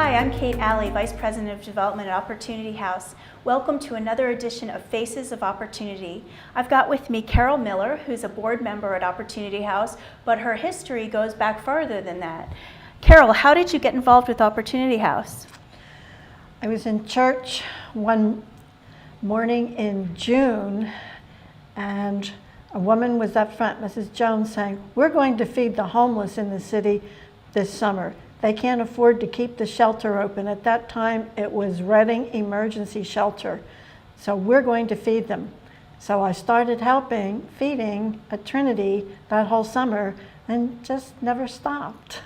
Hi, I'm Kate Alley, Vice President of Development at Opportunity House. Welcome to another edition of Faces of Opportunity. I've got with me Carol Miller, who's a board member at Opportunity House, but her history goes back farther than that. Carol, how did you get involved with Opportunity House? I was in church one morning in June, and a woman was up front, Mrs. Jones, saying, "We're going to feed the homeless in the city this summer. They can't afford to keep the shelter open." At that time, it was Reading Emergency Shelter. So we're going to feed them. So I started helping, feeding at Trinity that whole summer and just never stopped.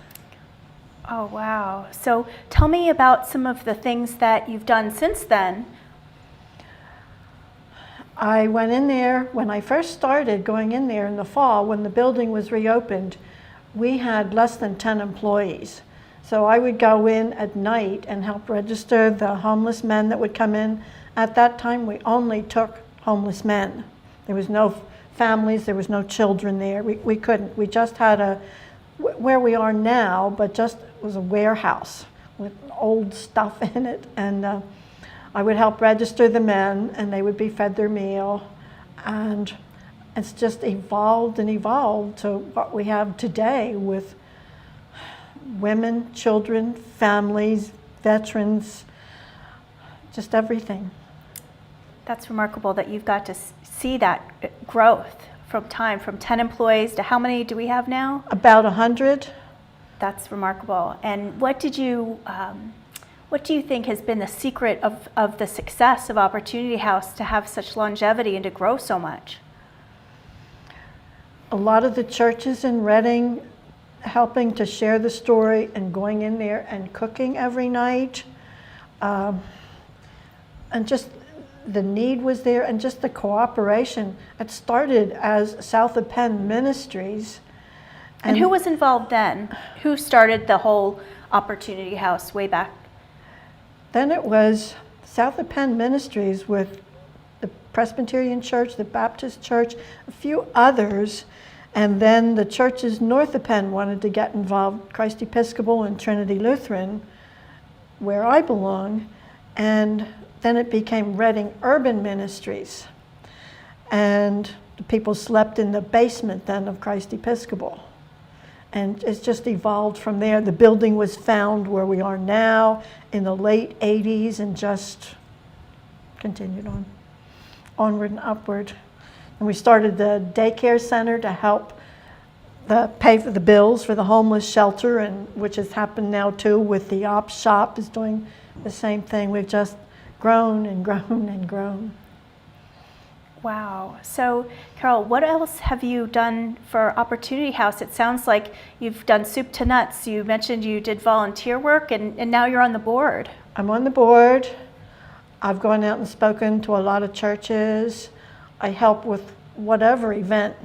Oh, wow. So tell me about some of the things that you've done since then. I went in there, when I first started going in there in the fall, when the building was reopened, we had less than 10 employees. So I would go in at night and help register the homeless men that would come in. At that time, we only took homeless men. There was no families, there was no children there. We couldn't. We just had where we are now, but just was a warehouse with old stuff in it. And I would help register the men, and they would be fed their meal. And it's just evolved and evolved to what we have today with women, children, families, veterans, just everything. That's remarkable that you've got to see that growth from 10 employees to how many do we have now? About 100. That's remarkable. And what do you think has been the secret of the success of Opportunity House to have such longevity and to grow so much? A lot of the churches in Reading helping to share the story and going in there and cooking every night. And just the need was there, and just the cooperation. It started as South of Penn Ministries. And who was involved then? Who started the whole Opportunity House way back? Then it was South of Penn Ministries with the Presbyterian Church, the Baptist Church, a few others. And then the churches north of Penn wanted to get involved, Christ Episcopal and Trinity Lutheran, where I belong. And then it became Reading Urban Ministries. And the people slept in the basement then of Christ Episcopal. And it's just evolved from there. The building was found where we are now in the late 80s and just continued on, onward and upward. And we started the daycare center to help pay for the bills for the homeless shelter, and which has happened now too with the op shop is doing the same thing. We've just grown and grown and grown. Wow. So, Carol, what else have you done for Opportunity House? It sounds like you've done soup to nuts. You mentioned you did volunteer work, and now you're on the board. I'm on the board. I've gone out and spoken to a lot of churches. I help with whatever event.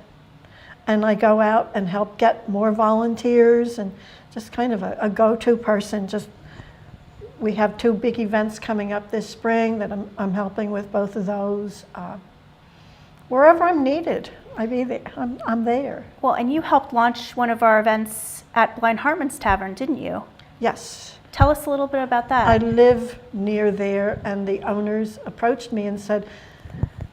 And I go out and help get more volunteers and just kind of a go-to person. We have 2 big events coming up this spring that I'm helping with both of those. Wherever I'm needed, I'm there. Well, and you helped launch one of our events at Blind Hartman's Tavern, didn't you? Yes. Tell us a little bit about that. I live near there, and the owners approached me and said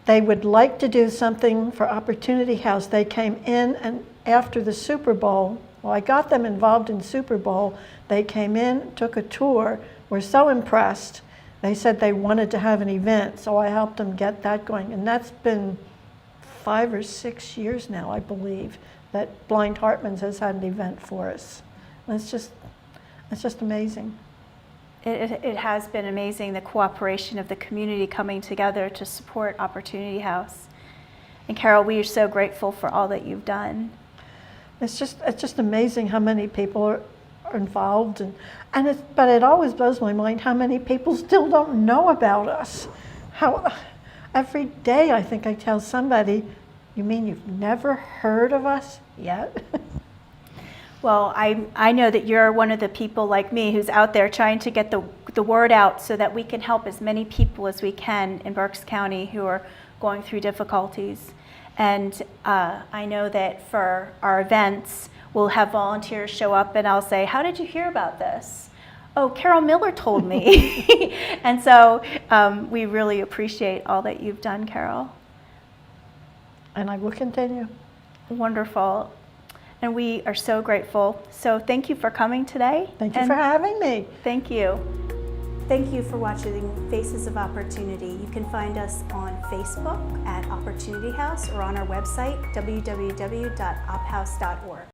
they would like to do something for Opportunity House. They came in, and after the Super Bowl, well, I got them involved in Super Bowl. They came in, took a tour, were so impressed. They said they wanted to have an event, so I helped them get that going. And that's been 5 or 6 years now, I believe, that Blind Hartman's has had an event for us. And it's just amazing. It has been amazing, the cooperation of the community coming together to support Opportunity House. And Carol, we are so grateful for all that you've done. It's just amazing how many people are involved, but it always blows my mind how many people still don't know about us. How every day I think I tell somebody, "You mean you've never heard of us yet?" Well, I know that you're one of the people like me who's out there trying to get the word out so that we can help as many people as we can in Berks County who are going through difficulties. And I know that for our events, we'll have volunteers show up and I'll say, "How did you hear about this?" Oh, Carol Miller told me. And so we really appreciate all that you've done, Carol. And I will continue. Wonderful. And we are so grateful. So thank you for coming today. Thank you for having me. Thank you. Thank you for watching Faces of Opportunity. You can find us on Facebook at Opportunity House or on our website, www.ophouse.org.